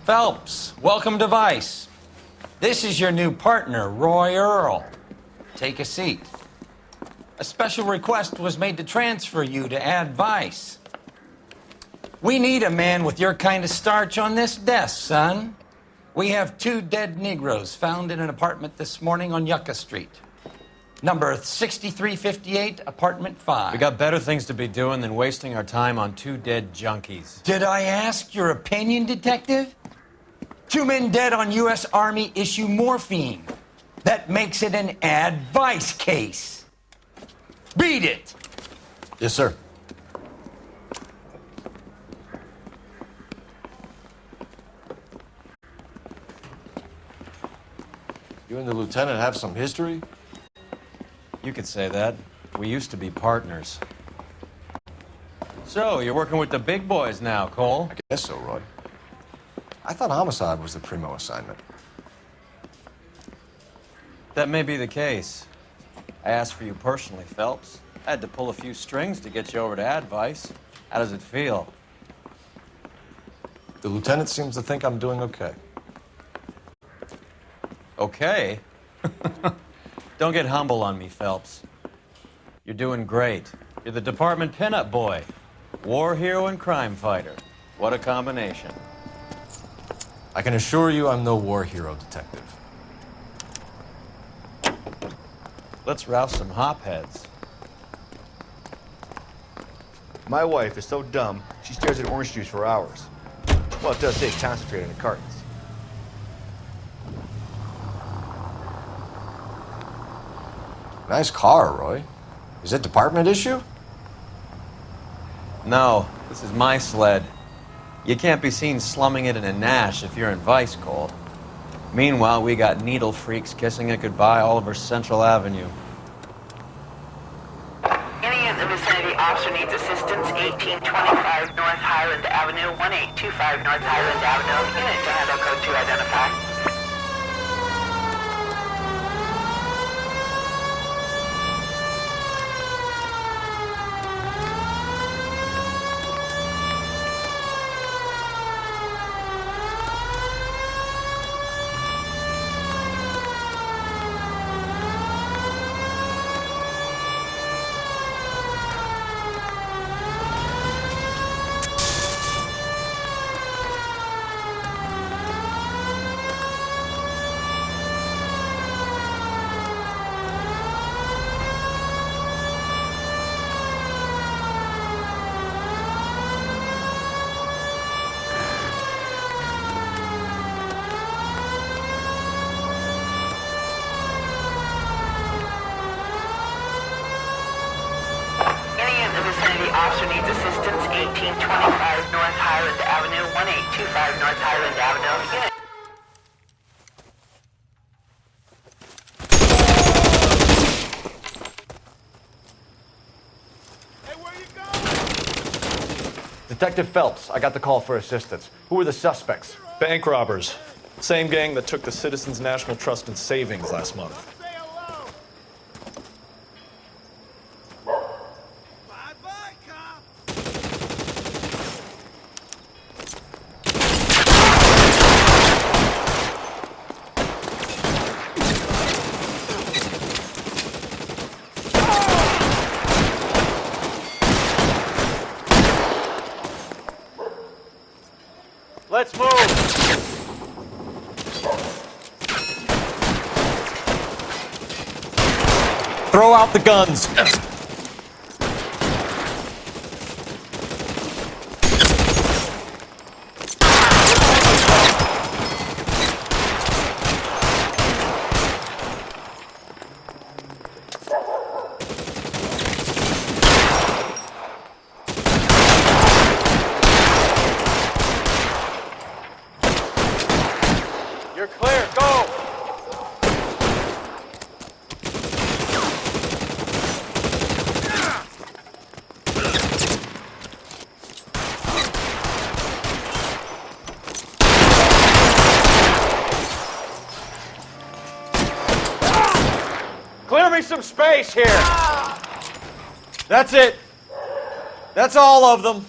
Phelps, welcome to Vice. This is your new partner, Roy Earl. Take a seat. A special request was made to transfer you to Ad Vice. We need a man with your kind of starch on this desk, son. We have 2 dead Negroes found in an apartment this morning on Yucca Street. Number 6358, apartment 5. We got better things to be doing than wasting our time on 2 dead junkies. Did I ask your opinion, detective? 2 men dead on U.S. Army issue morphine. That makes it an Ad Vice case. Beat it! Yes, sir. You and the lieutenant have some history? You could say that. We used to be partners. So, you're working with the big boys now, Cole? I guess so, Roy. I thought homicide was the primo assignment. That may be the case. I asked for you personally, Phelps. I had to pull a few strings to get you over to Ad Vice. How does it feel? The lieutenant seems to think I'm doing okay. Okay? Don't get humble on me, Phelps. You're doing great. You're the department pinup boy. War hero and crime fighter. What a combination. I can assure you I'm no war hero, detective. Let's rouse some hopheads. My wife is so dumb, she stares at orange juice for hours. Well, it does take concentrate in the cartons. Nice car, Roy. Is it department issue? No, this is my sled. You can't be seen slumming it in a Nash if you're in Vice, Cole. Meanwhile, we got needle freaks kissing it goodbye all over Central Avenue. Any in the vicinity officer needs assistance, 1825 North Highland Avenue, 1825 North Highland Avenue. Unit to handle code 2 identify. Officer needs assistance, 1825 North Highland Avenue, 1825 North Highland Avenue. Unit. Hey, where you going? Detective Phelps, I got the call for assistance. Who are the suspects? Bank robbers. Same gang that took the Citizens National Trust and Savings last month. Let's move! Throw out the guns! You're clear, go! Clear me some space here! That's it! That's all of them.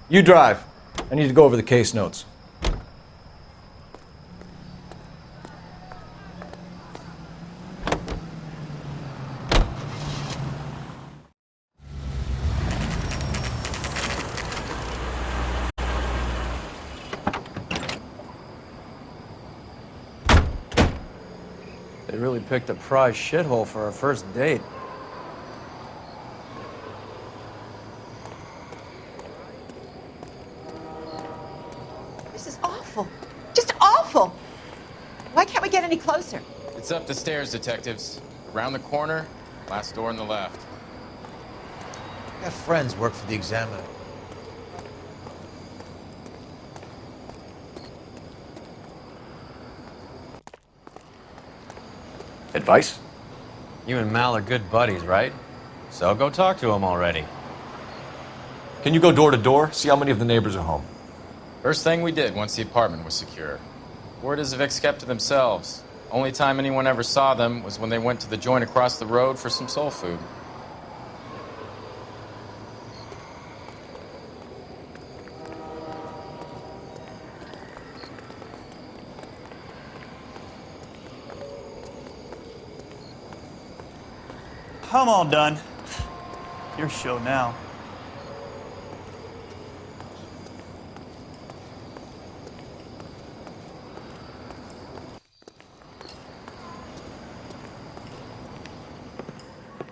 You drive. I need to go over the case notes. They really picked a prize shithole for our first date. This is awful. Just awful. Why can't we get any closer? It's up the stairs, detectives. Around the corner, last door on the left. I have friends work for the Examiner. Advice? You and Mal are good buddies, right? So go talk to him already. Can you go door to door? See how many of the neighbors are home. First thing we did once the apartment was secure. Word is the Vicks kept to themselves. Only time anyone ever saw them was when they went to the joint across the road for some soul food. I'm all done. Your show now.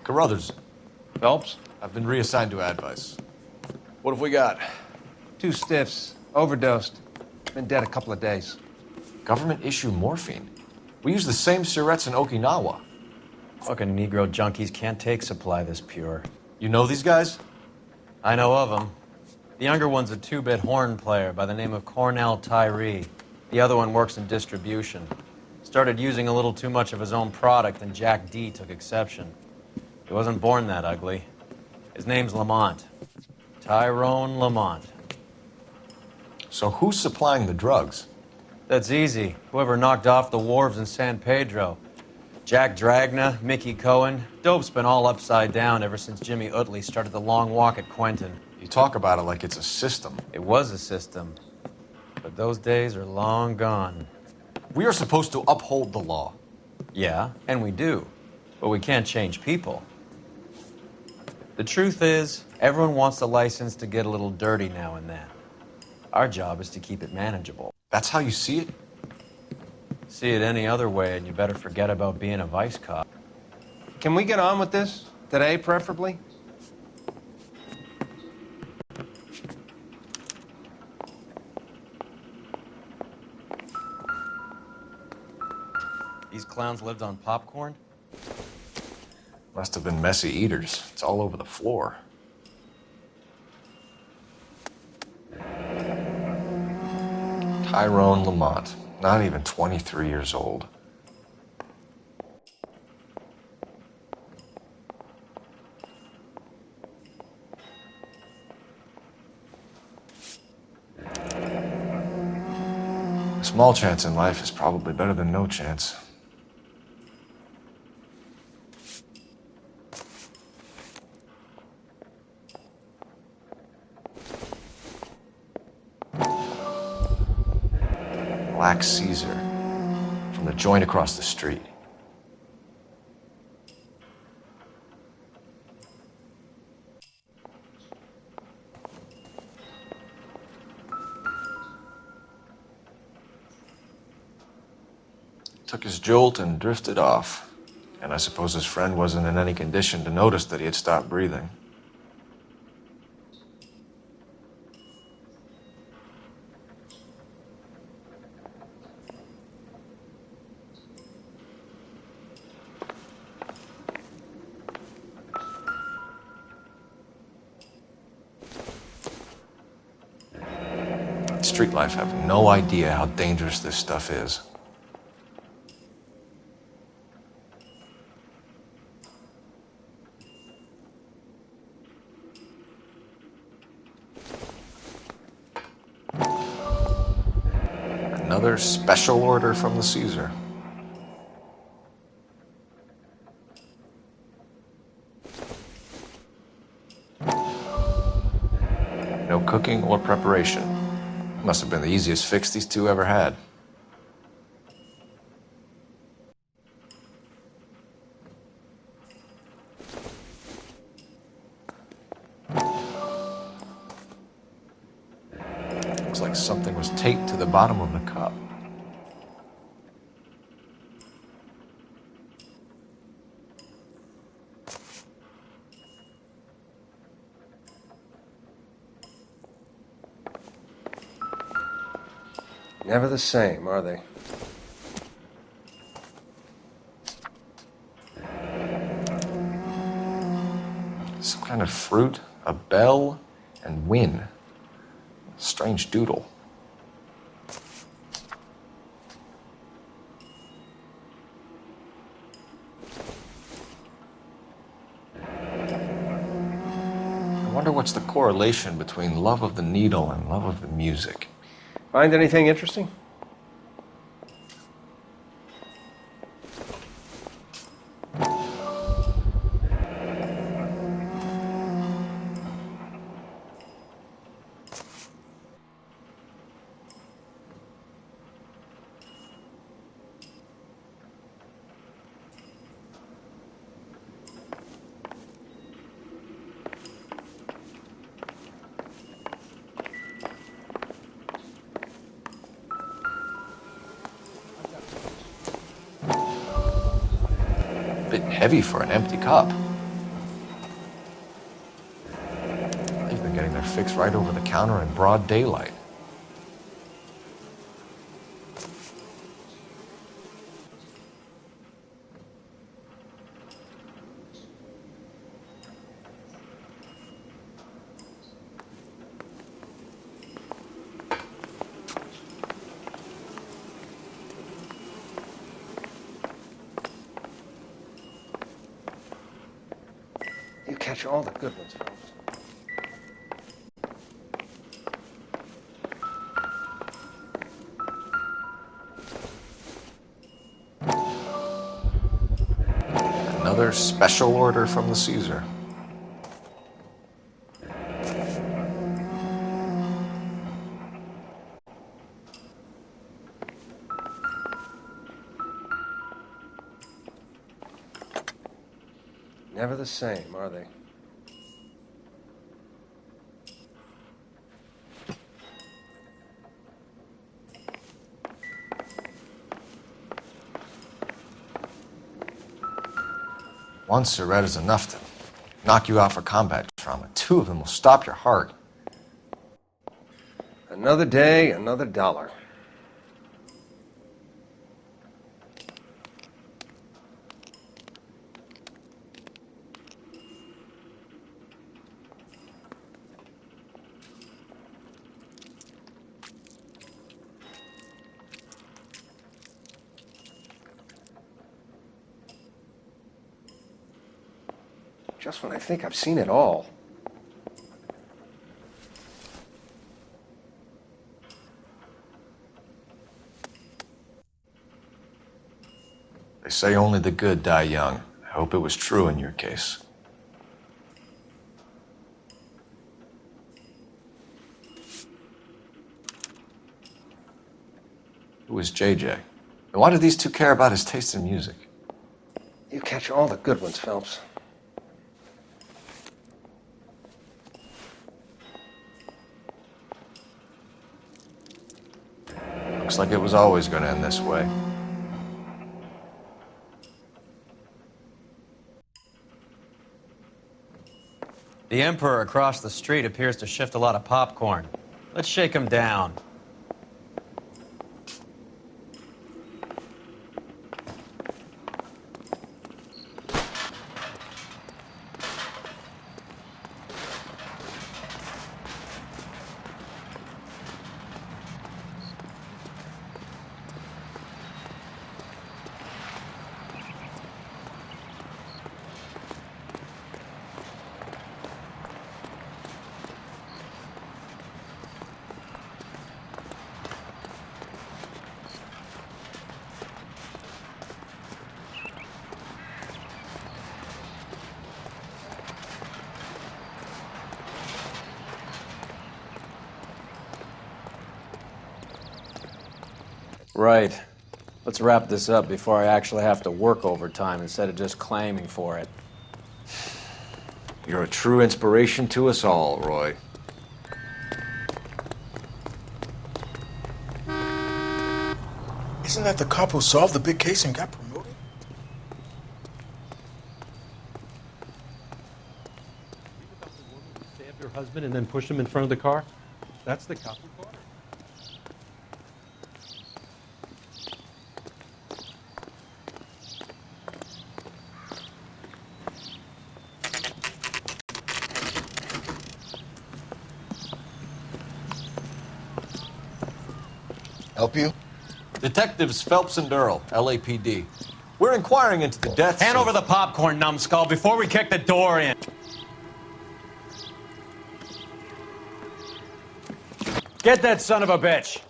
Carruthers, Phelps? I've been reassigned to advice. What have we got? 2 stiffs, overdosed. Been dead a couple of days. Government issue morphine. We use the same syrettes in Okinawa. Fucking Negro junkies can't take supply this pure. You know these guys? I know of him. The younger one's a 2-bit horn player by the name of Cornell Tyree. The other one works in distribution. Started using a little too much of his own product, and Jack D took exception. He wasn't born that ugly. His name's Lamont. Tyrone Lamont. So who's supplying the drugs? That's easy. Whoever knocked off the wharves in San Pedro. Jack Dragna, Mickey Cohen. Dope's been all upside down ever since Jimmy Utley started the long walk at Quentin. You talk about it like it's a system. It was a system. But those days are long gone. We are supposed to uphold the law. Yeah, and we do. But we can't change people. The truth is, everyone wants the license to get a little dirty now and then. Our job is to keep it manageable. That's how you see it? See it any other way, and you better forget about being a vice cop. Can we get on with this? Today, preferably? These clowns lived on popcorn? Must have been messy eaters. It's all over the floor. Tyrone Lamont, not even 23 years old. A small chance in life is probably better than no chance. Black Caesar from the joint across the street. Took his jolt and drifted off. And I suppose his friend wasn't in any condition to notice that he had stopped breathing. Street life have no idea how dangerous this stuff is. Another special order from the Caesar. No cooking or preparation. Must have been the easiest fix these two ever had. Looks like something was taped to the bottom of the cup. Never the same, are they? Some kind of fruit, a bell, and win. Strange doodle. I wonder what's the correlation between love of the needle and love of the music. Find anything interesting? Bit heavy for an empty cup. They've been getting their fix right over the counter in broad daylight. You catch all the good ones, folks. Another special order from the Caesar. Never the same, are they? One cigarette is enough to knock you out for combat trauma. Two of them will stop your heart. Another day, another dollar. Just when I think I've seen it all. They say only the good die young. I hope it was true in your case. Who is JJ? And why do these two care about his taste in music? You catch all the good ones, Phelps. Looks like it was always going to end this way. The Emperor across the street appears to shift a lot of popcorn. Let's shake him down. Right. Let's wrap this up before I actually have to work overtime instead of just claiming for it. You're a true inspiration to us all, Roy. Isn't that the cop who solved the big case and got promoted? Stabbed her husband and then pushed him in front of the car? That's the cop who caught her. Help you? Detectives Phelps and Earl, LAPD. We're inquiring into the deaths. Hand over the popcorn, numbskull, before we kick the door in. Get that son of a bitch.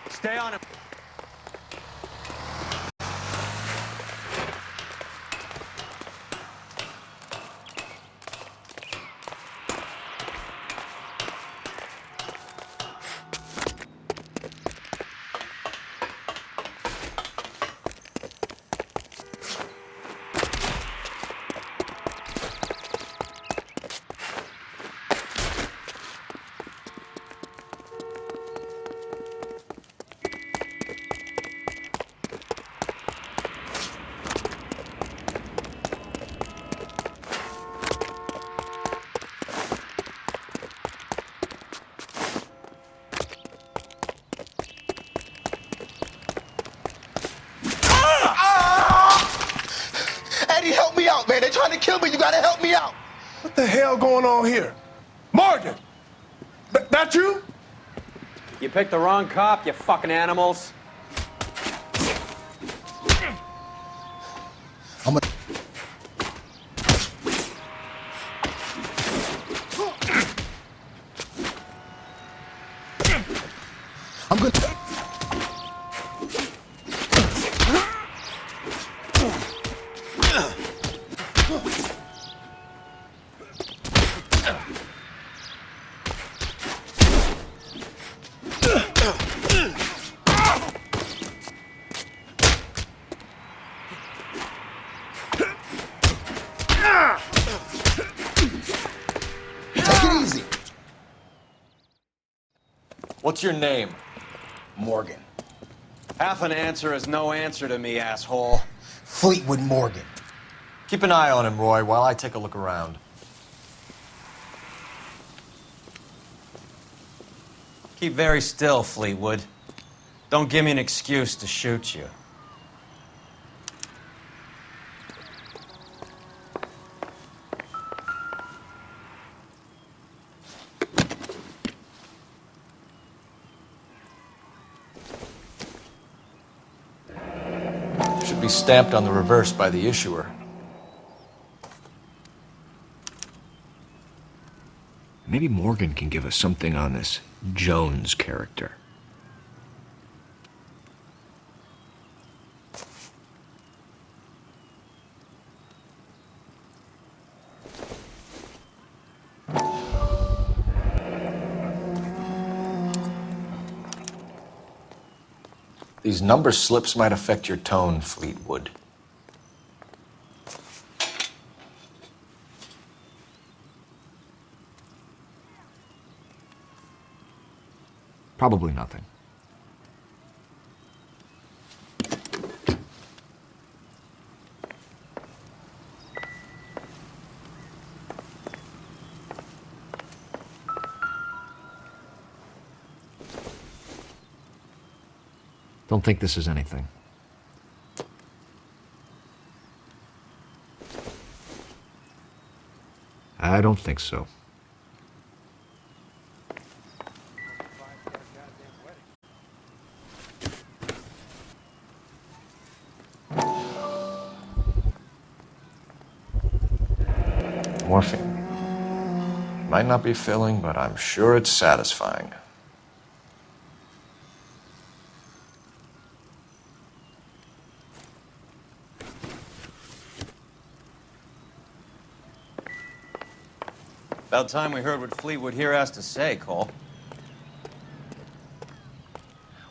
Stay on him. Eddie, help me out, man. They're trying to kill me. You gotta help me out. What the hell going on here? Morgan! That you? You picked the wrong cop, you fucking animals. I'm good. Take it easy. What's your name? Morgan. Half an answer is no answer to me, asshole. Fleetwood Morgan. Keep an eye on him, Roy, while I take a look around. Keep very still, Fleetwood. Don't give me an excuse to shoot you. Should be stamped on the reverse by the issuer. Maybe Morgan can give us something on this Jones character. These number slips might affect your tone, Fleetwood. Probably nothing. Don't think this is anything. I don't think so. Morphine. Might not be filling, but I'm sure it's satisfying. About time we heard what Fleetwood here has to say, Cole.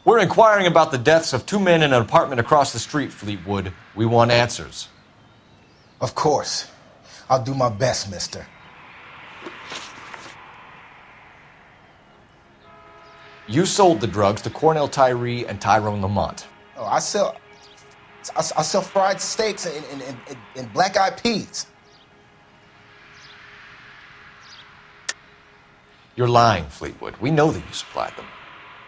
We're inquiring about the deaths of 2 men in an apartment across the street, Fleetwood. We want answers. Of course. I'll do my best, mister. You sold the drugs to Cornell Tyree and Tyrone Lamont. Oh, I sell fried steaks and black-eyed peas. You're lying, Fleetwood. We know that you supplied them.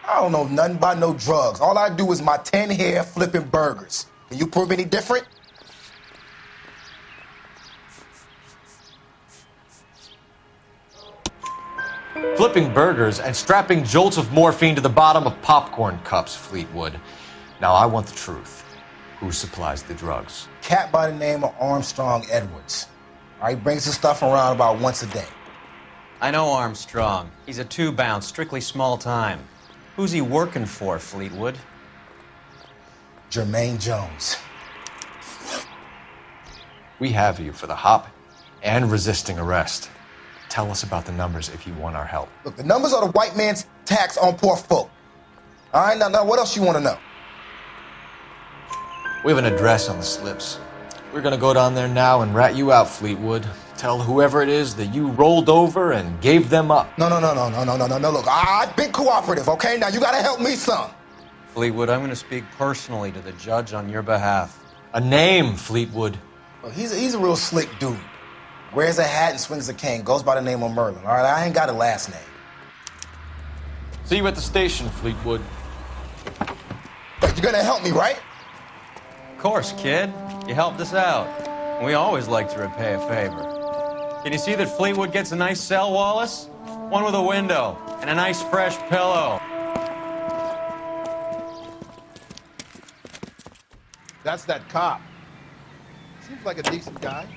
I don't know nothing about no drugs. All I do is my 10 hair flipping burgers. Can you prove any different? Flipping burgers and strapping jolts of morphine to the bottom of popcorn cups, Fleetwood. Now I want the truth. Who supplies the drugs? Cat by the name of Armstrong Edwards. All right, brings the stuff around about once a day. I know Armstrong. He's a 2-bounce, strictly small time. Who's he working for, Fleetwood? Jermaine Jones. We have you for the hop and resisting arrest. Tell us about the numbers if you want our help. Look, the numbers are the white man's tax on poor folk. All right, now what else you want to know? We have an address on the slips. We're gonna go down there now and rat you out, Fleetwood. Tell whoever it is that you rolled over and gave them up. No. Look, I've been cooperative, okay? Now you gotta help me some. Fleetwood, I'm gonna speak personally to the judge on your behalf. A name, Fleetwood. Look, he's a real slick dude. Wears a hat and swings a cane. Goes by the name of Merlin. All right, I ain't got a last name. See you at the station, Fleetwood. But you're gonna help me, right? Of course, kid. You helped us out. We always like to repay a favor. Can you see that Fleetwood gets a nice cell, Wallace? One with a window and a nice fresh pillow. That's that cop. Seems like a decent guy.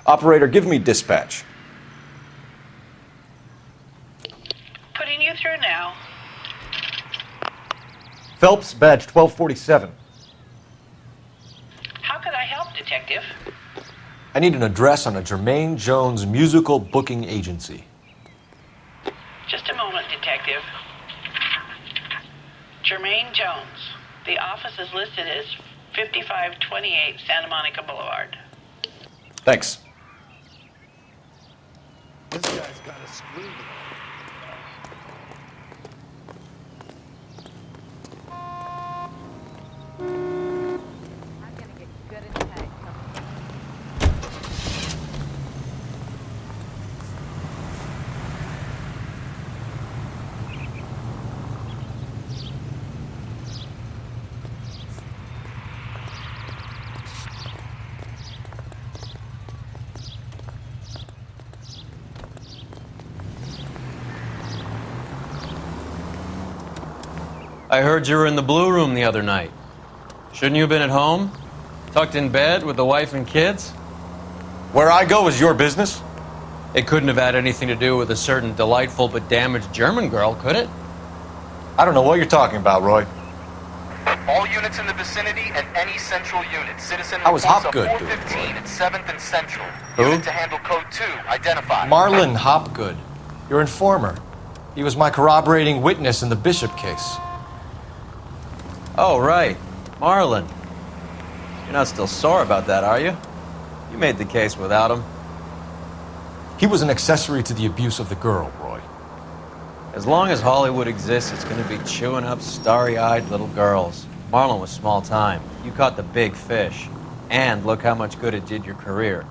Operator, give me dispatch. Putting you through now. Phelps, badge 1247. How could I help, Detective? I need an address on a Jermaine Jones musical booking agency. Just a moment, Detective. Jermaine Jones. The office is listed as 5528 Santa Monica Boulevard. Thanks. This guy's got a screw. I heard you were in the Blue Room the other night. Shouldn't you have been at home? Tucked in bed with the wife and kids? Where I go is your business? It couldn't have had anything to do with a certain delightful but damaged German girl, could it? I don't know what you're talking about, Roy. All units in the vicinity and any central unit. Citizen I was reports of Hopgood, 415 at 7th and Central. Who? Unit to handle code 2. Identify. Marlon Hopgood, your informer. He was my corroborating witness in the Bishop case. Oh, right. Marlon. You're not still sore about that, are you? You made the case without him. He was an accessory to the abuse of the girl, Roy. As long as Hollywood exists, it's going to be chewing up starry-eyed little girls. Marlon was small time. You caught the big fish. And look how much good it did your career.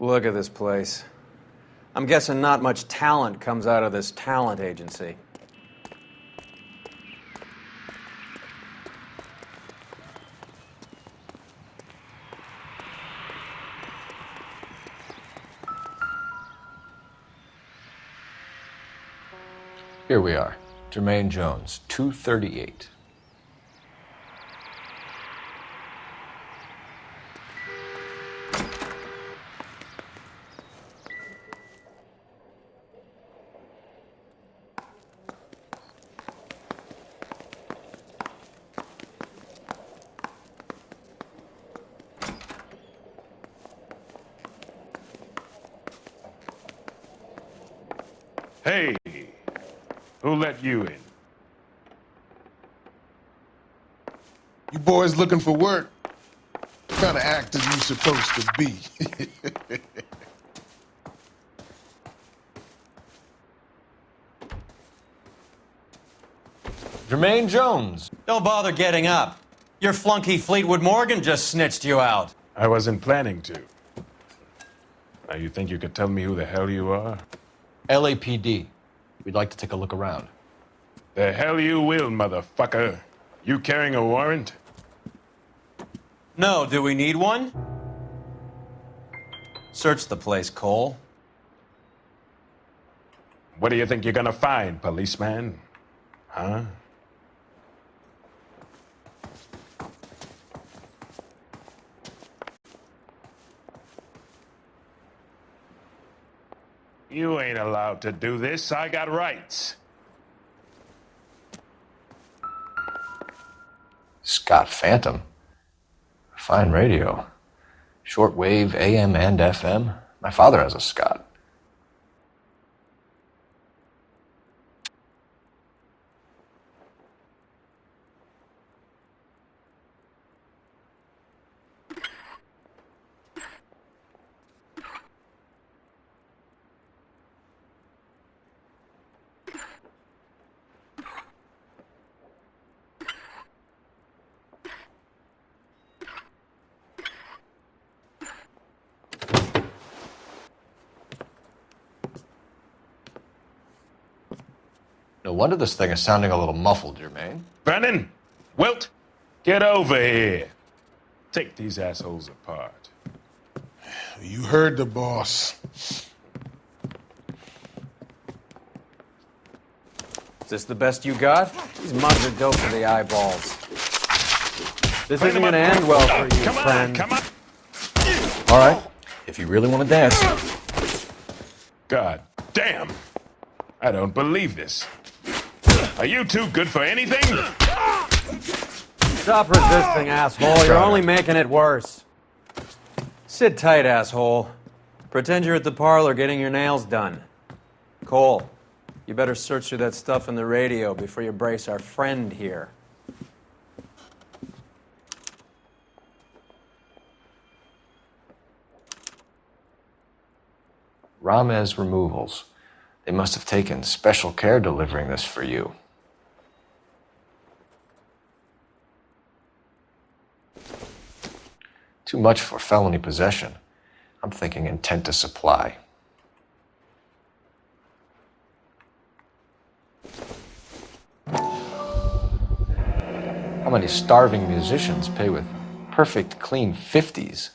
Look at this place. I'm guessing not much talent comes out of this talent agency. Here we are. Jermaine Jones, 238. Hey, who let you in? You boys looking for work? What kind of actor you supposed to be? Jermaine Jones. Don't bother getting up. Your flunky Fleetwood Morgan just snitched you out. I wasn't planning to. Now you think you could tell me who the hell you are? LAPD. We'd like to take a look around. The hell you will, motherfucker. You carrying a warrant? No, do we need one? Search the place, Cole. What do you think you're gonna find, policeman? Huh? You ain't allowed to do this. I got rights. Scott Phantom. Fine radio. Shortwave, AM and FM. My father has a Scott. No wonder this thing is sounding a little muffled, Jermaine. Brennan! Wilt! Get over here. Take these assholes apart. You heard the boss. Is this the best you got? These mugs are dope for the eyeballs. This isn't gonna end well for you, friend. Come on! All right, if you really want to dance. God damn! I don't believe this. Are you too good for anything? Stop resisting, asshole. You're only making it worse. Sit tight, asshole. Pretend you're at the parlor getting your nails done. Cole, you better search through that stuff in the radio before you brace our friend here. Ramez Removals. They must have taken special care delivering this for you. Too much for felony possession. I'm thinking intent to supply. How many starving musicians pay with perfect, clean 50s?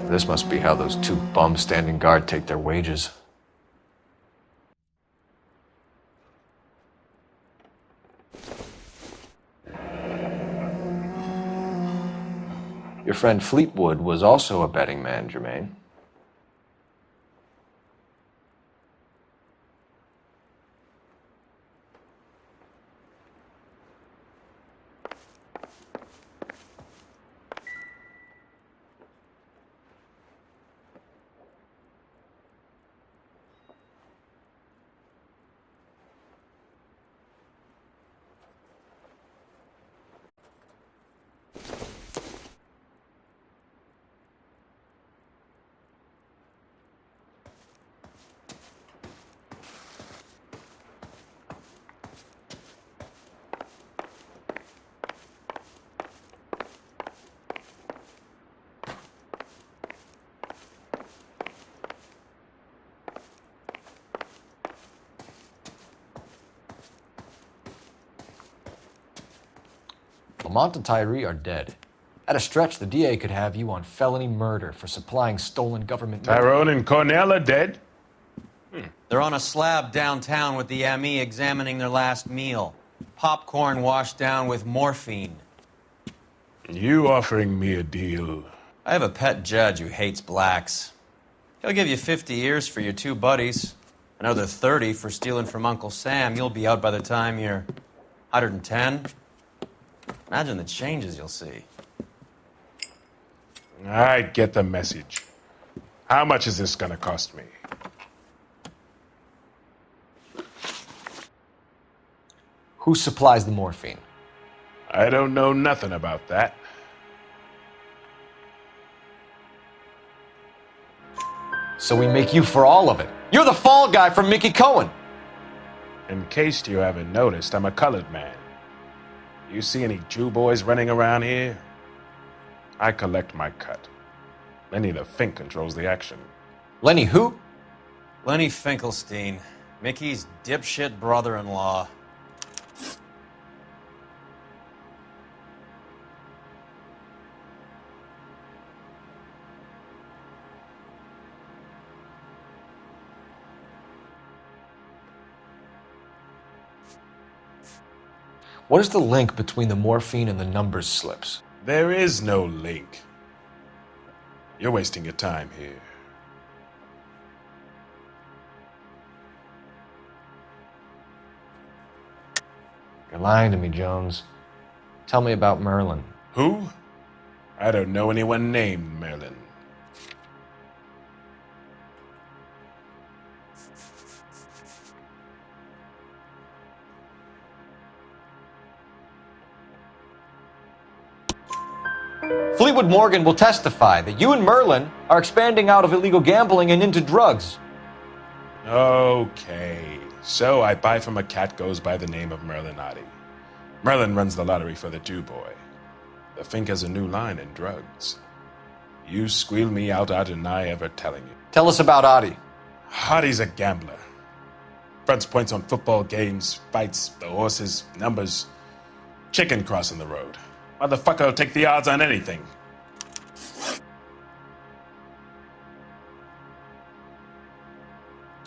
This must be how those two bums standing guard take their wages. Your friend Fleetwood was also a betting man, Jermaine. Lamont and Tyree are dead. At a stretch, the DA could have you on felony murder for supplying stolen government... Tyrone and Cornell are dead? They're on a slab downtown with the ME examining their last meal. Popcorn washed down with morphine. You offering me a deal? I have a pet judge who hates blacks. He'll give you 50 years for your two buddies. Another 30 for stealing from Uncle Sam. You'll be out by the time you're 110. Imagine the changes you'll see. I get the message. How much is this gonna cost me? Who supplies the morphine? I don't know nothing about that. So we make you for all of it. You're the fall guy from Mickey Cohen. In case you haven't noticed, I'm a colored man. You see any Jew boys running around here? I collect my cut. Lenny the Fink controls the action. Lenny who? Lenny Finkelstein, Mickey's dipshit brother-in-law. What is the link between the morphine and the numbers slips? There is no link. You're wasting your time here. You're lying to me, Jones. Tell me about Merlin. Who? I don't know anyone named Merlin. Fleetwood Morgan will testify that you and Merlin are expanding out of illegal gambling and into drugs. Okay, so I buy from a cat goes by the name of Merlin Oddie. Merlin runs the lottery for the Jew boy. The Fink has a new line in drugs. You squeal me out, I deny ever telling you. Tell us about Oddie. Oddie's a gambler. Fronts points on football games, fights, the horses, numbers. Chicken crossing the road. Motherfucker will take the odds on anything.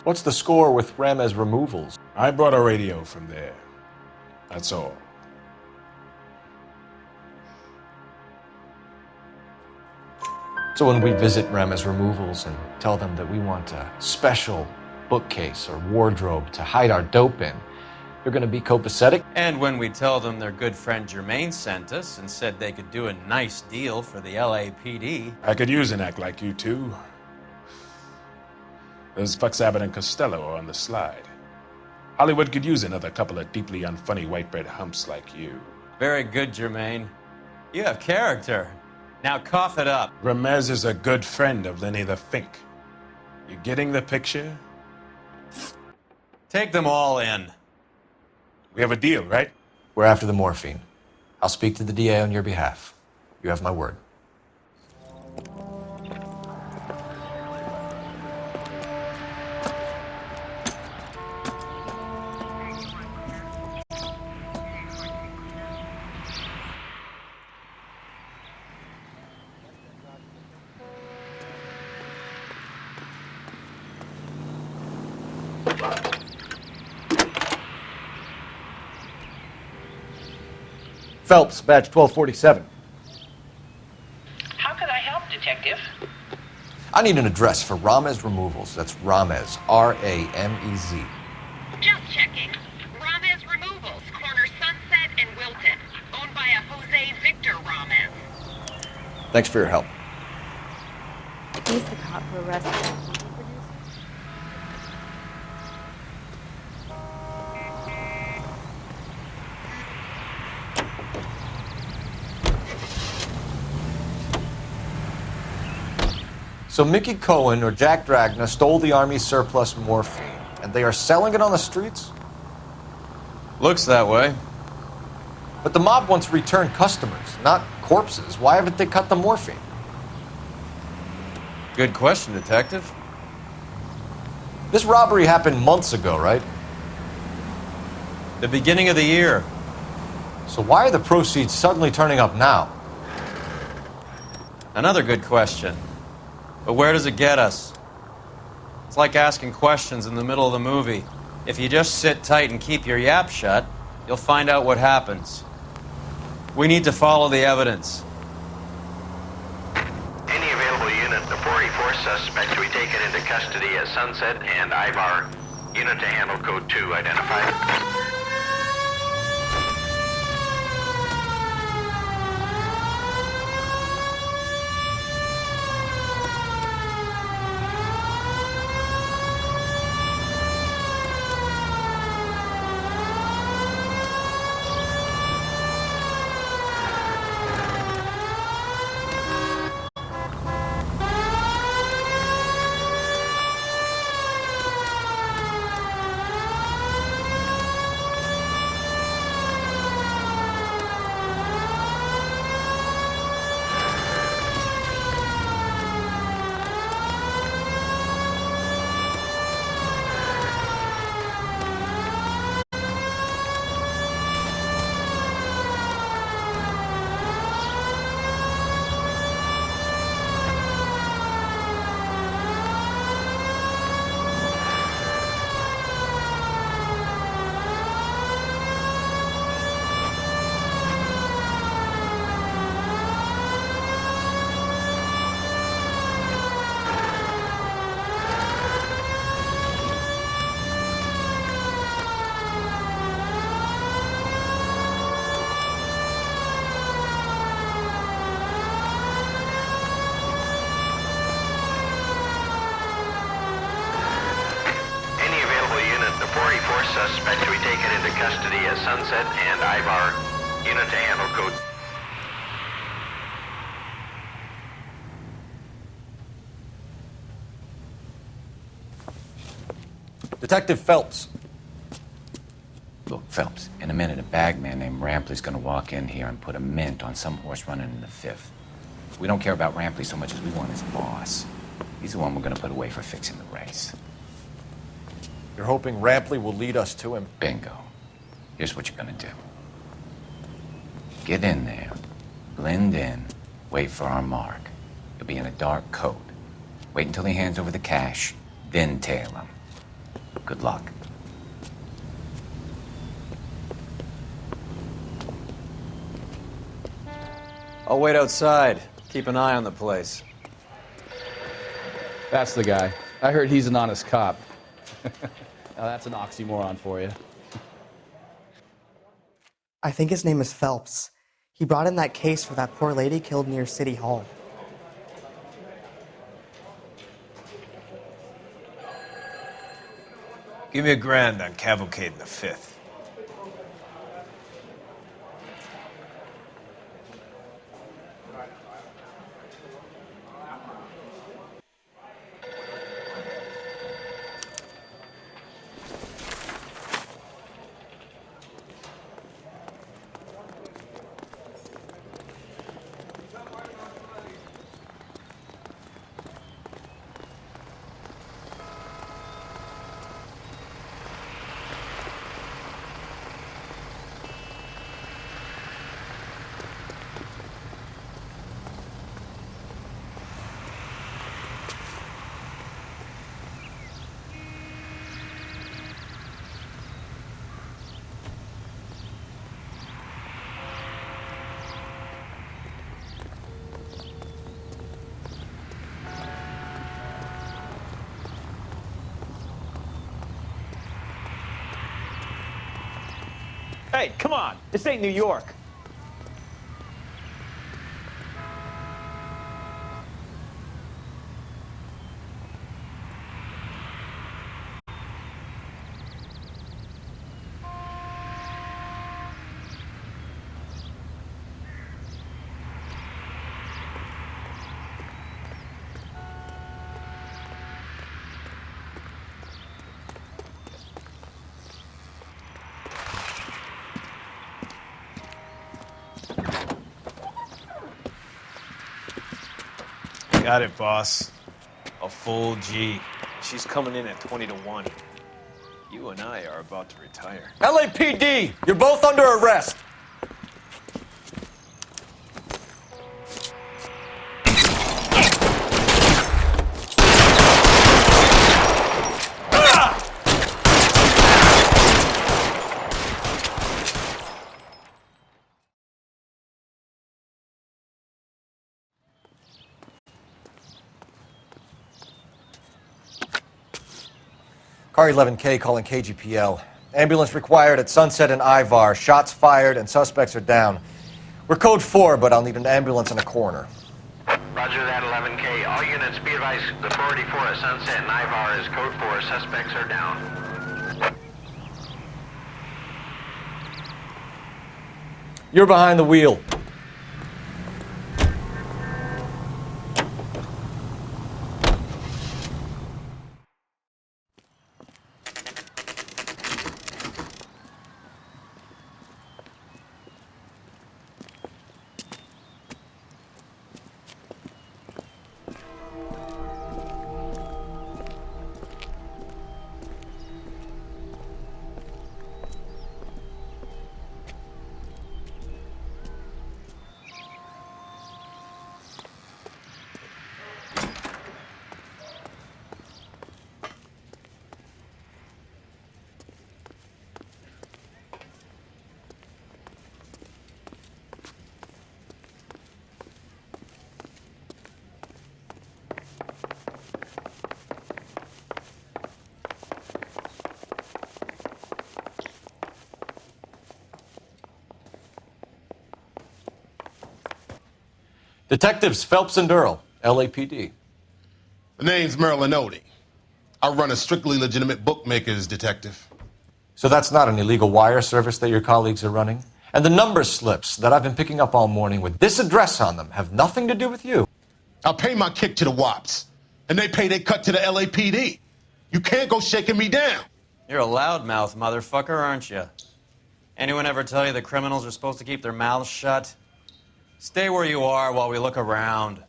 What's the score with Ramez removals? I brought a radio from there. That's all. So when we visit Ramez removals and tell them that we want a special bookcase or wardrobe to hide our dope in, they're going to be copacetic? And when we tell them their good friend Jermaine sent us and said they could do a nice deal for the LAPD. I could use an act like you two. Those fucks Abbott and Costello are on the slide. Hollywood could use another couple of deeply unfunny white bread humps like you. Very good, Jermaine. You have character. Now cough it up. Ramez is a good friend of Lenny the Fink. You getting the picture? Take them all in. We have a deal, right? We're after the morphine. I'll speak to the DA on your behalf. You have my word. Phelps, badge 1247. How could I help, Detective? I need an address for Ramez Removals. That's Ramez, R-A-M-E-Z. Just checking. Ramez Removals, corner Sunset and Wilton. Owned by a Jose Victor Ramez. Thanks for your help. He's the cop who arrested that movie producer. So Mickey Cohen or Jack Dragna stole the Army's surplus morphine, and they are selling it on the streets? Looks that way. But the mob wants return customers, not corpses. Why haven't they cut the morphine? Good question, Detective. This robbery happened months ago, right? The beginning of the year. So why are the proceeds suddenly turning up now? Another good question. But where does it get us? It's like asking questions in the middle of the movie. If you just sit tight and keep your yap shut, you'll find out what happens. We need to follow the evidence. Any available unit, the 484 suspect to be taken into custody at Sunset and Ivar. Unit to handle code 2 identified. Suspect to be taken into custody at Sunset and Ivar. Unit to handle code. Detective Phelps. Look, Phelps, in a minute a bagman named Rampley's gonna walk in here and put a mint on some horse running in the 5th. We don't care about Rampley so much as we want his boss. He's the one we're gonna put away for fixing the race. You're hoping Rampley will lead us to him? Bingo. Here's what you're gonna do. Get in there, blend in, wait for our mark. You'll be in a dark coat. Wait until he hands over the cash, then tail him. Good luck. I'll wait outside. Keep an eye on the place. That's the guy. I heard he's an honest cop. Now that's an oxymoron for you. I think his name is Phelps. He brought in that case for that poor lady killed near City Hall. Give me $1,000 on Cavalcade in the 5th. Hey, come on. This ain't New York. Got it, boss. A full G. She's coming in at 20-1. You and I are about to retire. LAPD, you're both under arrest. Car 11K calling KGPL. Ambulance required at Sunset and Ivar. Shots fired and suspects are down. We're code 4, but I'll need an ambulance and a coroner. Roger that, 11K. All units be advised, the 484 at Sunset and Ivar is code 4. Suspects are down. You're behind the wheel. Detectives Phelps and Earl, LAPD. The name's Merlin Odie. I run a strictly legitimate bookmakers detective. So that's not an illegal wire service that your colleagues are running? And the number slips that I've been picking up all morning with this address on them have nothing to do with you? I pay my kick to the WAPs, and they pay their cut to the LAPD. You can't go shaking me down. You're a loudmouth motherfucker, aren't you? Anyone ever tell you that criminals are supposed to keep their mouths shut? Stay where you are while we look around.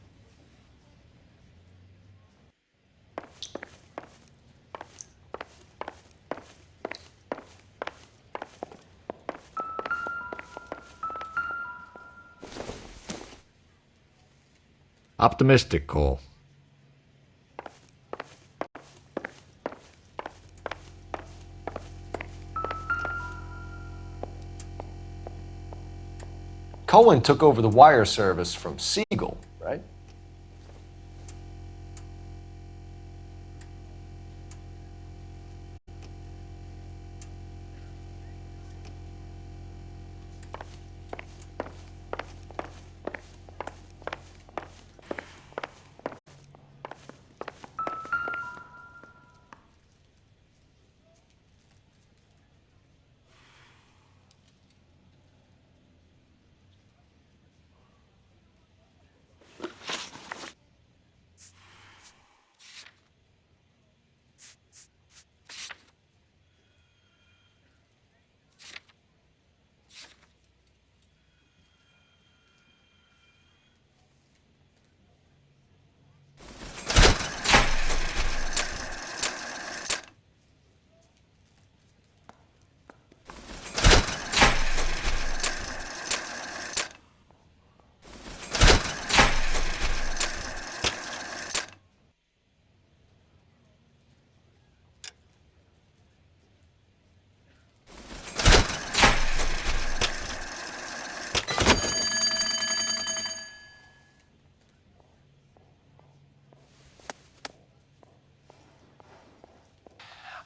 Optimistic, Cole. Cohen took over the wire service from Siegel, right?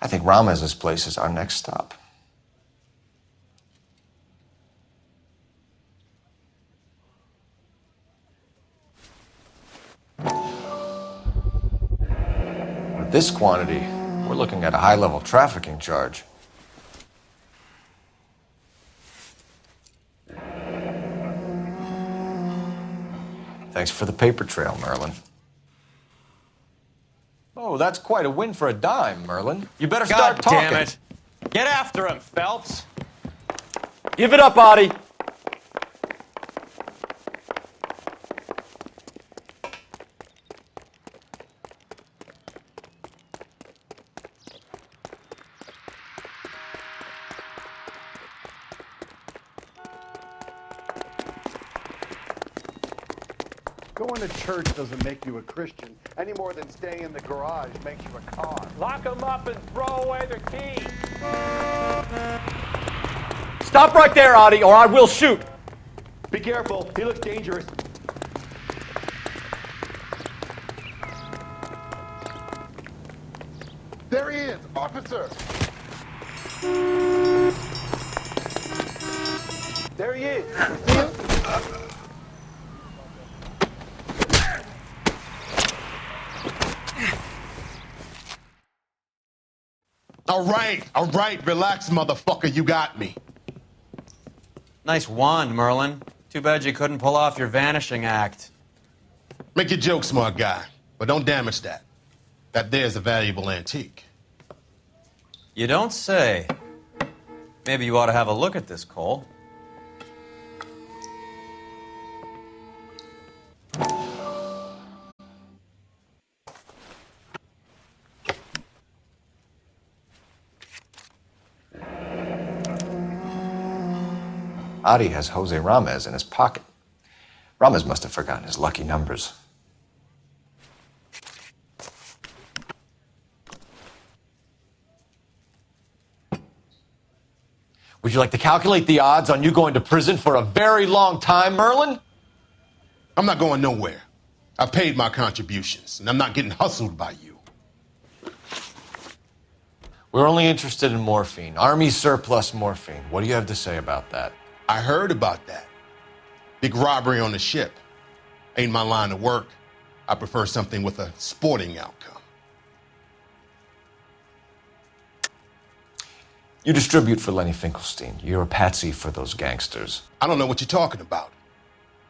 I think Ramez's place is our next stop. With this quantity, we're looking at a high-level trafficking charge. Thanks for the paper trail, Merlin. Oh, that's quite a win for a dime, Merlin. You better start talking. God damn it. Get after him, Phelps. Give it up, Audie. Going to church doesn't make you a Christian any more than staying in the garage makes you a car. Lock them up and throw away the key. Stop right there, Audie, or I will shoot. Be careful. He looks dangerous. There he is, officer. There he is. You see him? All right, relax, motherfucker, you got me. Nice wand, Merlin. Too bad you couldn't pull off your vanishing act. Make your joke, smart guy, but don't damage that. That there's a valuable antique. You don't say. Maybe you ought to have a look at this, Cole. Adi has Jose Ramez in his pocket. Ramez must have forgotten his lucky numbers. Would you like to calculate the odds on you going to prison for a very long time, Merlin? I'm not going nowhere. I've paid my contributions, and I'm not getting hustled by you. We're only interested in morphine. Army surplus morphine. What do you have to say about that? I heard about that. Big robbery on the ship. Ain't my line of work. I prefer something with a sporting outcome. You distribute for Lenny Finkelstein. You're a patsy for those gangsters. I don't know what you're talking about.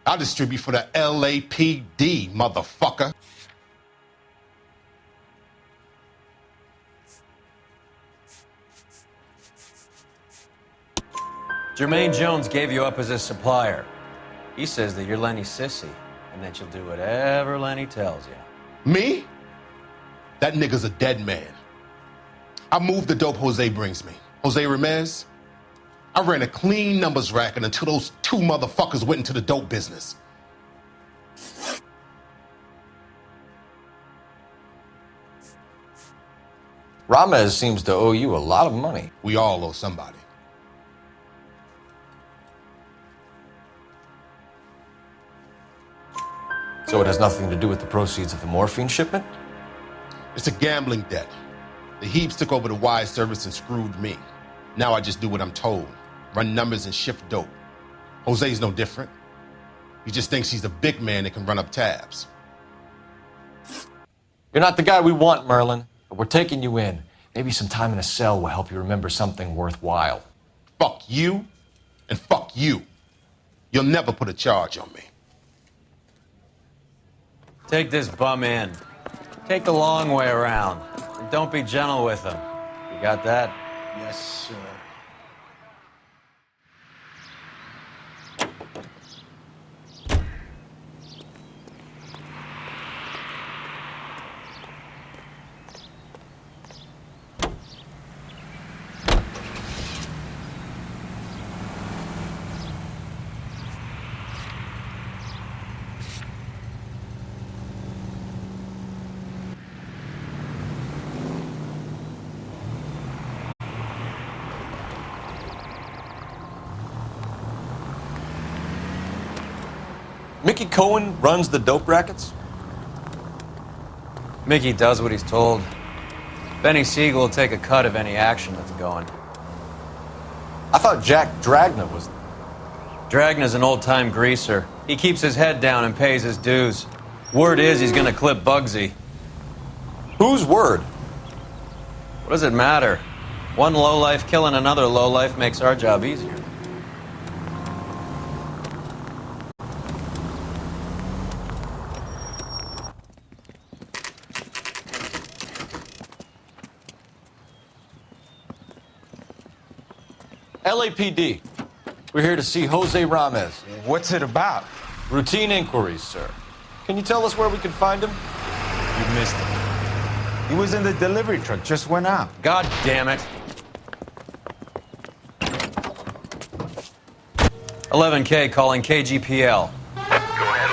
I'll distribute for the LAPD, motherfucker. Jermaine Jones gave you up as his supplier. He says that you're Lenny's sissy, and that you'll do whatever Lenny tells you. Me? That nigga's a dead man. I move the dope Jose brings me. Jose Ramez? I ran a clean numbers racket until those two motherfuckers went into the dope business. Ramez seems to owe you a lot of money. We all owe somebody. So it has nothing to do with the proceeds of the morphine shipment? It's a gambling debt. The Heaps took over the wire service and screwed me. Now I just do what I'm told. Run numbers and shift dope. Jose's no different. He just thinks he's a big man that can run up tabs. You're not the guy we want, Merlin, but we're taking you in. Maybe some time in a cell will help you remember something worthwhile. Fuck you and fuck you. You'll never put a charge on me. Take this bum in. Take the long way around. And don't be gentle with him. You got that? Yes, sir. Mickey Cohen runs the dope rackets? Mickey does what he's told. Benny Siegel will take a cut of any action that's going. I thought Jack Dragna was... Dragna's an old-time greaser. He keeps his head down and pays his dues. Word is he's gonna clip Bugsy. Whose word? What does it matter? One lowlife killing another lowlife makes our job easier. LAPD. We're here to see Jose Ramez. What's it about? Routine inquiries, sir. Can you tell us where we can find him? You missed him. He was in the delivery truck, just went out. God damn it. 11K calling KGPL. Go ahead,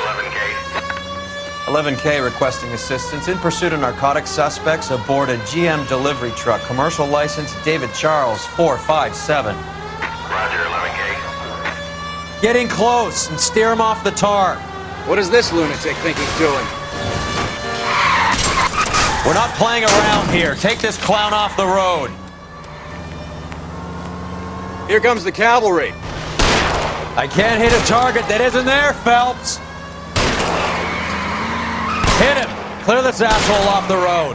11K. 11K requesting assistance in pursuit of narcotic suspects aboard a GM delivery truck. Commercial license David Charles 457. Roger, 11K. Get in close and steer him off the tar. What does this lunatic think he's doing? We're not playing around here. Take this clown off the road. Here comes the cavalry. I can't hit a target that isn't there, Phelps. Hit him. Clear this asshole off the road.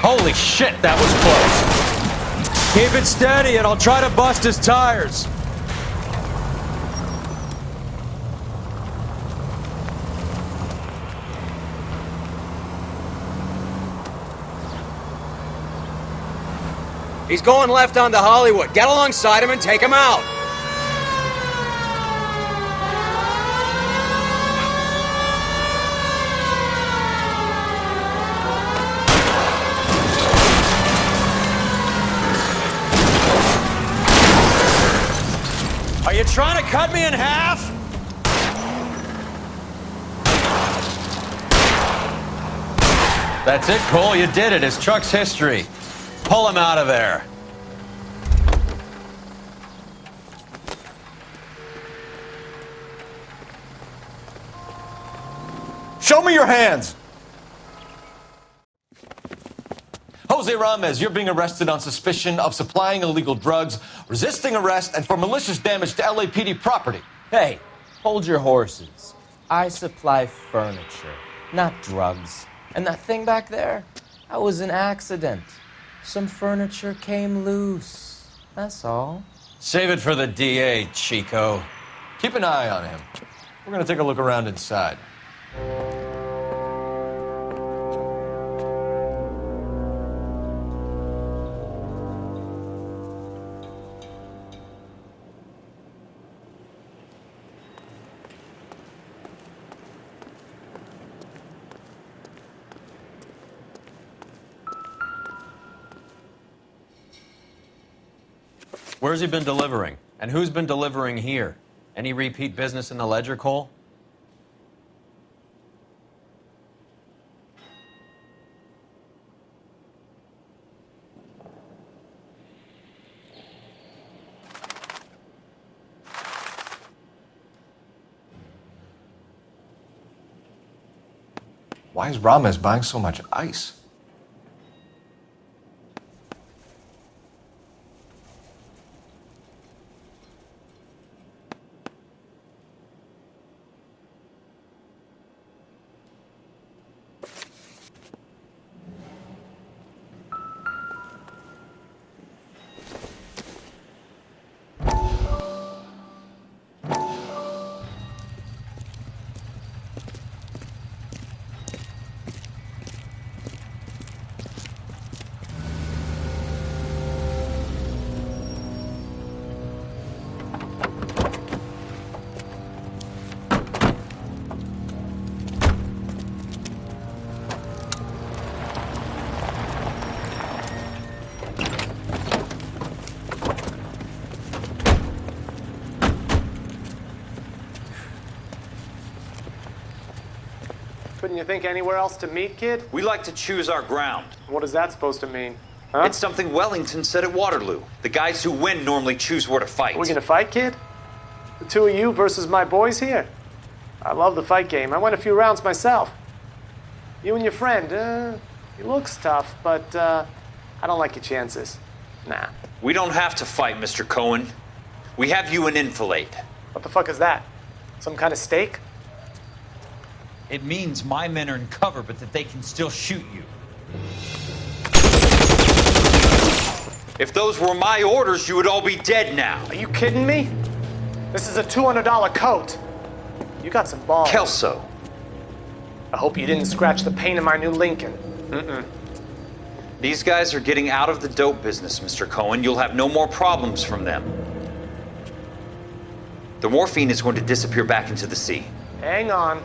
Holy shit, that was close. Keep it steady and I'll try to bust his tires. He's going left onto Hollywood. Get alongside him and take him out. Are you trying to cut me in half? That's it, Cole. You did it. His truck's history. Pull him out of there. Show me your hands! Jose Ramos, you're being arrested on suspicion of supplying illegal drugs, resisting arrest, and for malicious damage to LAPD property. Hey, hold your horses. I supply furniture, not drugs. And that thing back there, that was an accident. Some furniture came loose. That's all. Save it for the DA, Chico. Keep an eye on him. We're gonna take a look around inside. Where's he been delivering? And who's been delivering here? Any repeat business in the ledger, Cole? Why is Ramos buying so much ice? Couldn't you think anywhere else to meet, kid? We like to choose our ground. What is that supposed to mean? Huh? It's something Wellington said at Waterloo. The guys who win normally choose where to fight. Are we gonna fight, kid? The two of you versus my boys here? I love the fight game. I went a few rounds myself. You and your friend, he looks tough, but I don't like your chances. Nah. We don't have to fight, Mr. Cohen. We have you in enfilade. What the fuck is that? Some kind of steak? It means my men are in cover, but that they can still shoot you. If those were my orders, you would all be dead now. Are you kidding me? This is a $200 coat. You got some balls. Kelso. I hope you didn't scratch the paint of my new Lincoln. Mm-mm. These guys are getting out of the dope business, Mr. Cohen. You'll have no more problems from them. The morphine is going to disappear back into the sea. Hang on.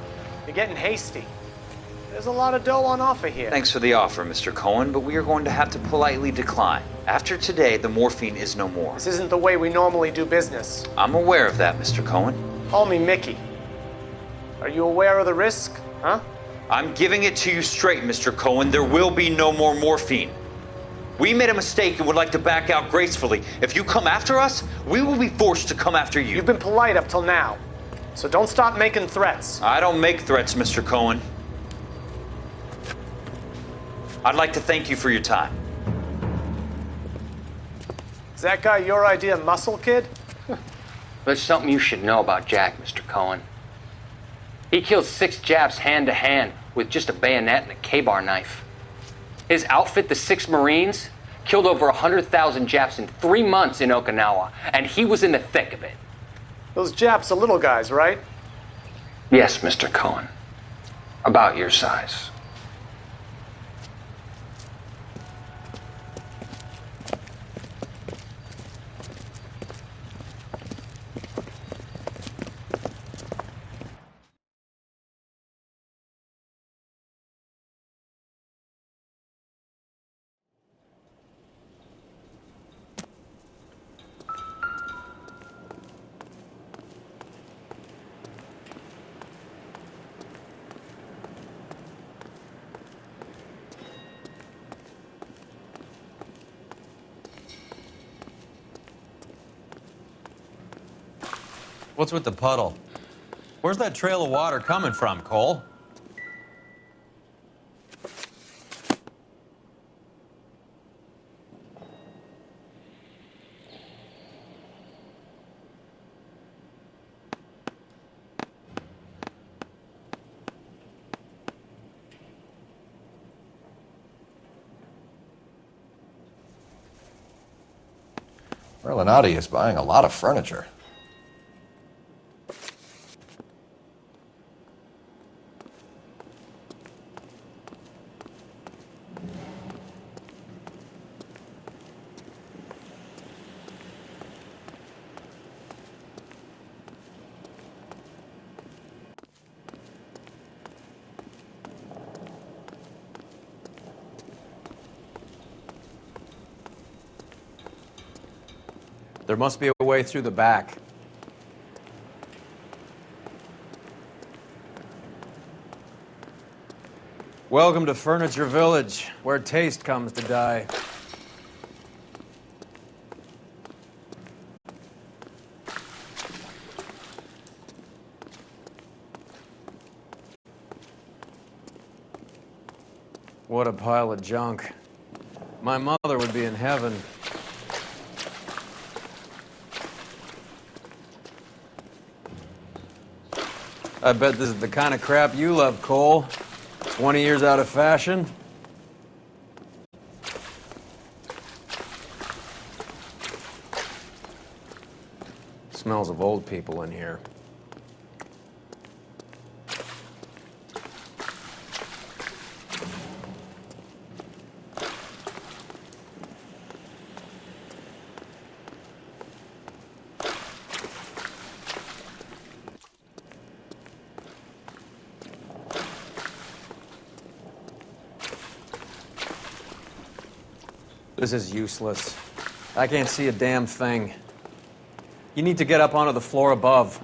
You're getting hasty. There's a lot of dough on offer here. Thanks for the offer, Mr. Cohen, but we are going to have to politely decline. After today, the morphine is no more. This isn't the way we normally do business. I'm aware of that, Mr. Cohen. Call me Mickey. Are you aware of the risk, huh? I'm giving it to you straight, Mr. Cohen. There will be no more morphine. We made a mistake and would like to back out gracefully. If you come after us, we will be forced to come after you. You've been polite up till now, so don't stop making threats. I don't make threats, Mr. Cohen. I'd like to thank you for your time. Is that guy your idea of muscle, kid? There's something you should know about Jack, Mr. Cohen. He killed 6 Japs hand to hand with just a bayonet and a K-bar knife. His outfit, the 6 Marines, killed over 100,000 Japs in 3 months in Okinawa, and he was in the thick of it. Those Japs are little guys, right? Yes, Mr. Cohen. About your size. What's with the puddle? Where's that trail of water coming from, Cole? Merlinotti is buying a lot of furniture. There must be a way through the back. Welcome to Furniture Village, where taste comes to die. What a pile of junk. My mother would be in heaven. I bet this is the kind of crap you love, Cole. 20 years out of fashion. Smells of old people in here. This is useless. I can't see a damn thing. You need to get up onto the floor above.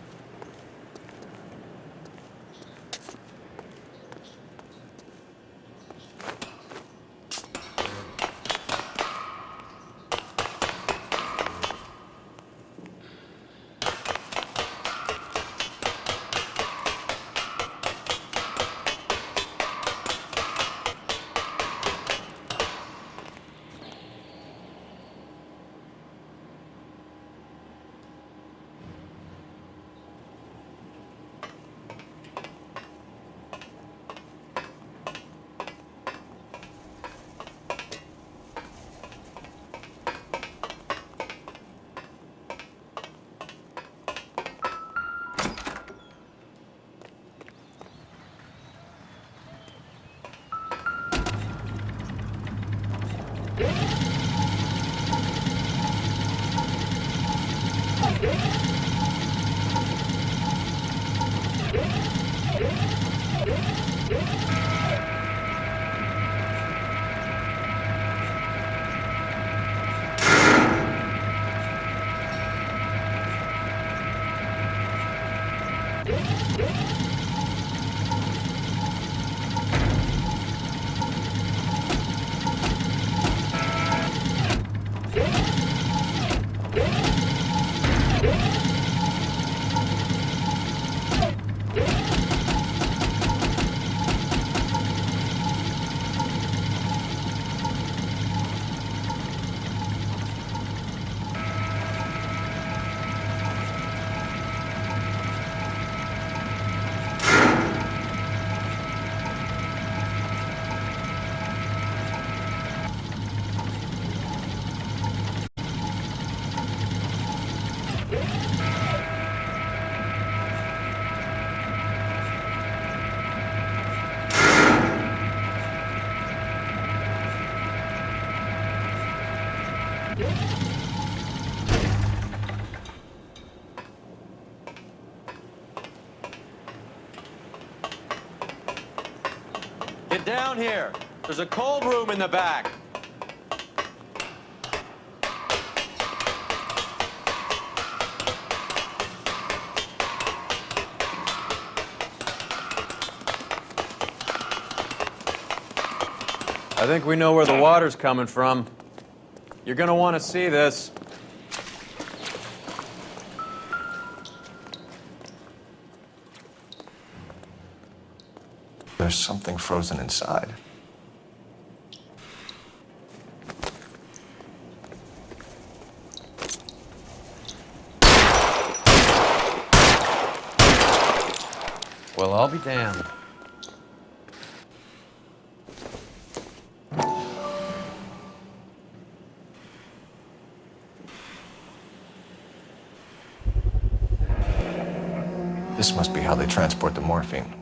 Get down here. There's a cold room in the back. I think we know where the water's coming from. You're gonna want to see this. There's something frozen inside. Well, I'll be damned. This must be how they transport the morphine.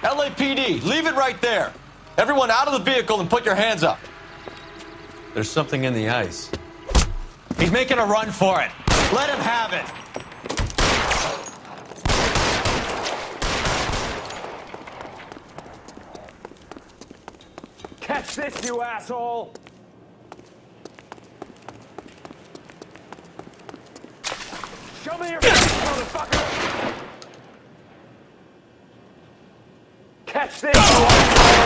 LAPD, leave it right there. Everyone out of the vehicle and put your hands up. There's something in the ice. He's making a run for it. Let him have it. Catch this, you asshole! Show me your face, motherfucker! Catch this, you asshole!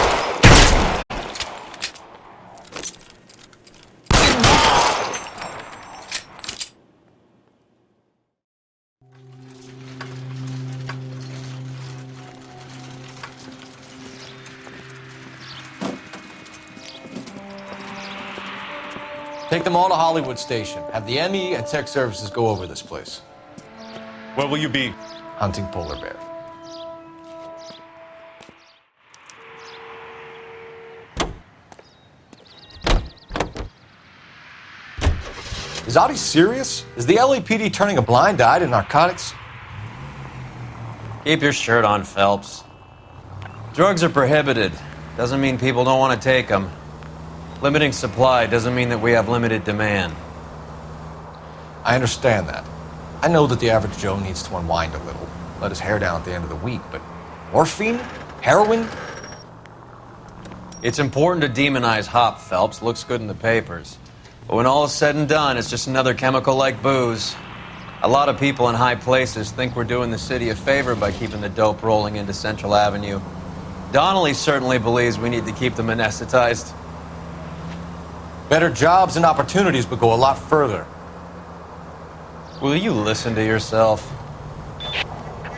Take them all to Hollywood Station. Have the ME and Tech Services go over this place. Where will you be? Hunting polar bear. Is Audie serious? Is the LAPD turning a blind eye to narcotics? Keep your shirt on, Phelps. Drugs are prohibited. Doesn't mean people don't want to take them. Limiting supply doesn't mean that we have limited demand. I understand that. I know that the average Joe needs to unwind a little, let his hair down at the end of the week, but morphine? Heroin? It's important to demonize hop, Phelps. Looks good in the papers. But when all is said and done, it's just another chemical like booze. A lot of people in high places think we're doing the city a favor by keeping the dope rolling into Central Avenue. Donnelly certainly believes we need to keep them anesthetized. Better jobs and opportunities would go a lot further. Will you listen to yourself?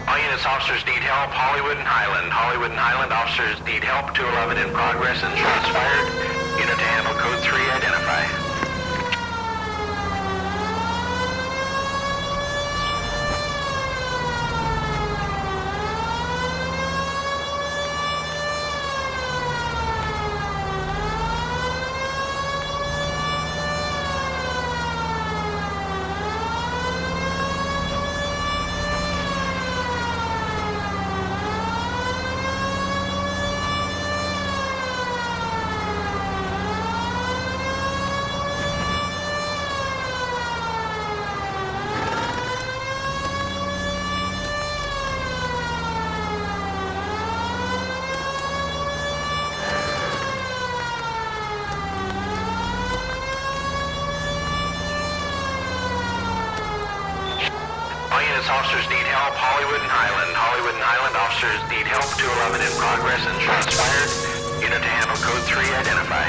All units, officers need help. Hollywood and Highland. Hollywood and Highland officers need help. 211 in progress and shots fired. Unit to handle code 3, identify. Officers need help. Hollywood and Highland. Hollywood and Highland officers need help. 211 in progress and shots fired. Unit to handle code 3, identify.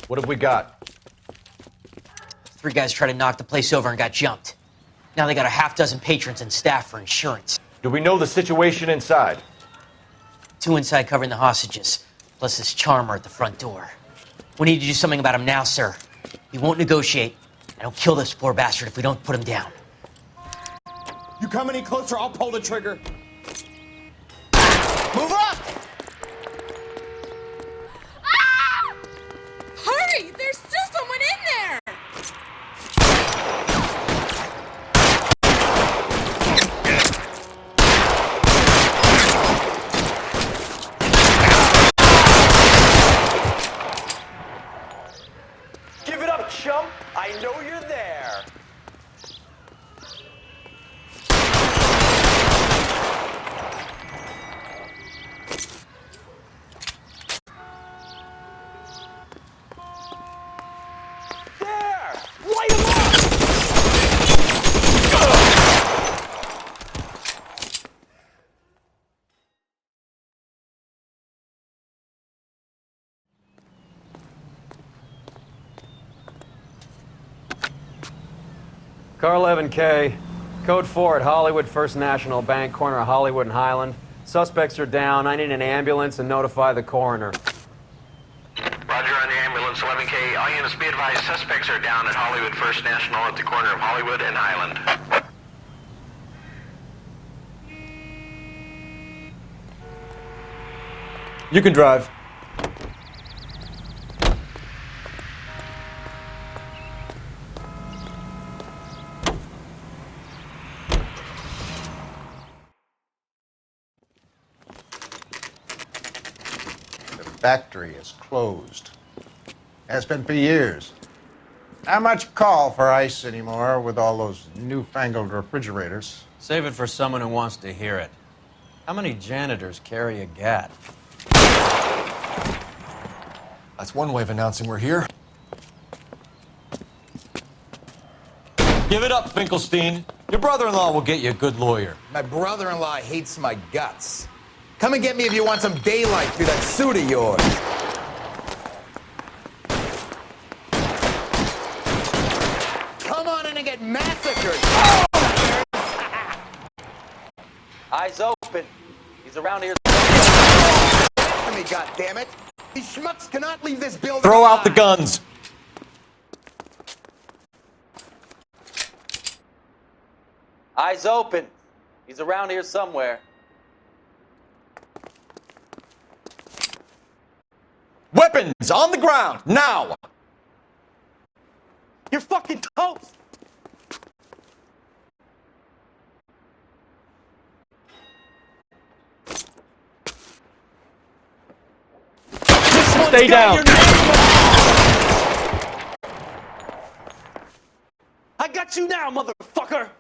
What have we got? 3 guys tried to knock the place over and got jumped. Now they got a half dozen patrons and staff for insurance. Do we know the situation inside? 2 inside covering the hostages, plus this charmer at the front door. We need to do something about him now, sir. He won't negotiate, and he'll kill this poor bastard if we don't put him down. You come any closer, I'll pull the trigger. Move up! Ah! Hurry! There's still someone in there! Give it up, chump! I know you're there! There! Light him up! Car 11K, code 4 at Hollywood First National Bank, corner of Hollywood and Highland. Suspects are down. I need an ambulance and notify the coroner. Roger on the ambulance, 11K. All units be advised, suspects are down at Hollywood First National at the corner of Hollywood and Highland. You can drive. Factory is closed. Has been for years. Not much call for ice anymore with all those newfangled refrigerators. Save it for someone who wants to hear it. How many janitors carry a gat? That's one way of announcing we're here. Give it up, Finkelstein. Your brother-in-law will get you a good lawyer. My brother-in-law hates my guts. Come and get me if you want some daylight through that suit of yours. Come on in and get massacred. Eyes open. He's around here. Me, goddammit. These schmucks cannot leave this building. Throw out the guns. Eyes open. He's around here somewhere. Weapons on the ground, now! You're fucking toast! Stay down! I got you now, motherfucker!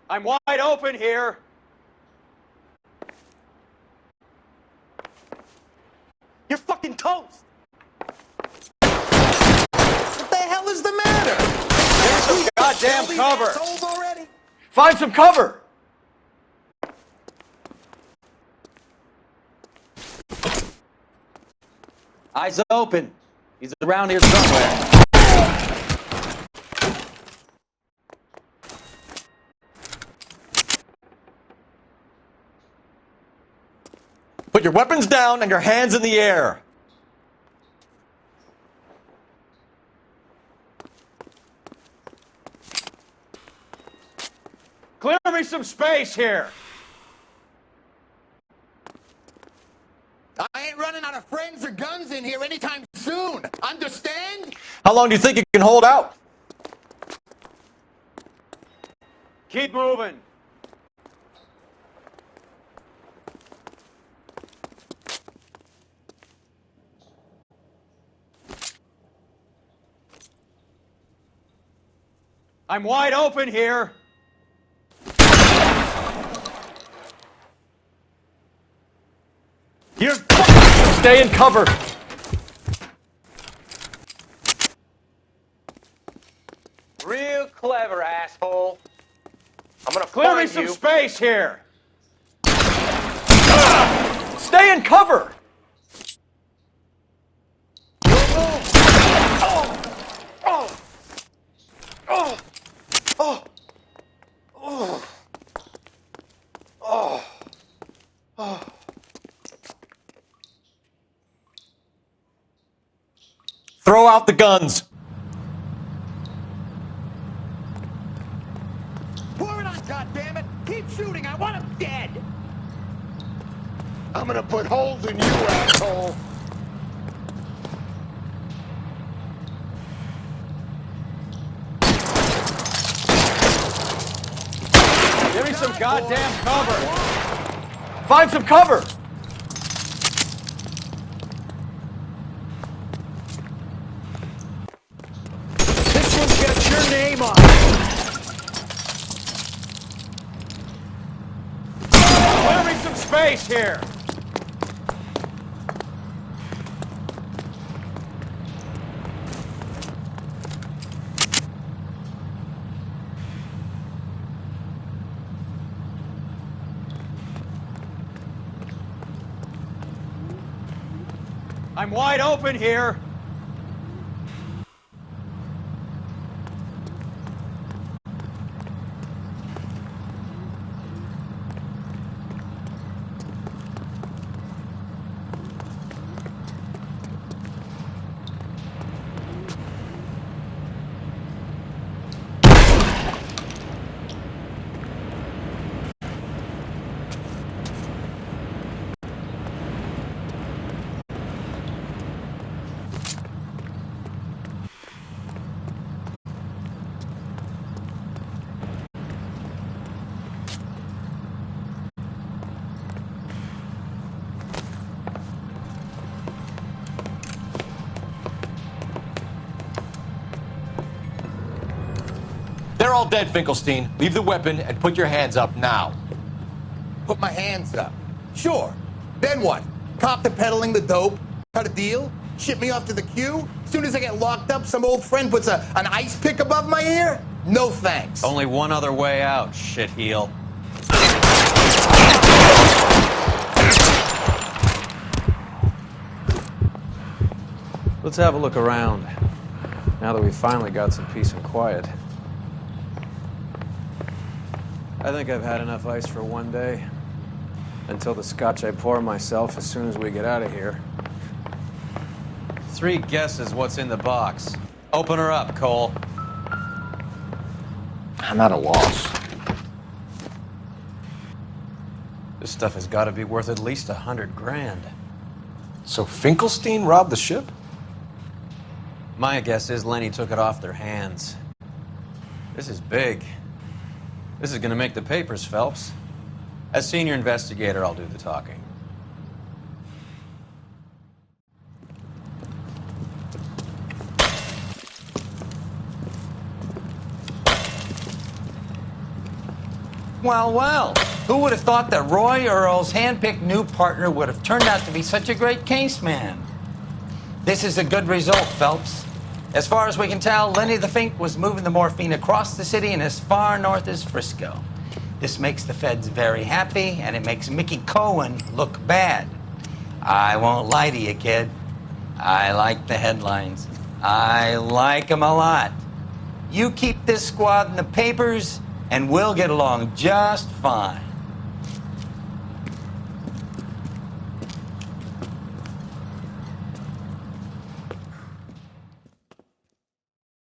I'm wide open here. You're fucking toast! What the hell is the matter? Here's some goddamn cover. Already? Find some cover. Eyes open. He's around here somewhere. Put your weapons down and your hands in the air. Clear me some space here. I ain't running out of friends or guns in here anytime soon. Understand? How long do you think you can hold out? Keep moving. I'm wide open here. You're stay in cover. Real clever, asshole. I'm gonna clear me some space here. Stay in cover. Throw out the guns. Pour it on, goddammit! Keep shooting! I want him dead! I'm gonna put holes in you, asshole. Give me some goddamn cover. Find some cover. This one's got your name on it! Clearing some space here. I'm wide open here. They're all dead, Finkelstein. Leave the weapon and put your hands up now. Put my hands up. Sure. Then what? Cop to peddling the dope? Cut a deal? Ship me off to the queue? As soon as I get locked up, some old friend puts an ice pick above my ear? No thanks. Only one other way out, shitheel. Let's have a look around, now that we've finally got some peace and quiet. I think I've had enough ice for one day. Until the scotch I pour myself as soon as we get out of here. 3 guesses what's in the box. Open her up, Cole. I'm at a loss. This stuff has got to be worth at least $100 grand. So Finkelstein robbed the ship? My guess is Lenny took it off their hands. This is big. This is going to make the papers, Phelps. As senior investigator, I'll do the talking. Well, well. Who would have thought that Roy Earl's hand-picked new partner would have turned out to be such a great case man? This is a good result, Phelps. As far as we can tell, Lenny the Fink was moving the morphine across the city and as far north as Frisco. This makes the feds very happy, and it makes Mickey Cohen look bad. I won't lie to you, kid. I like the headlines. I like them a lot. You keep this squad in the papers, and we'll get along just fine.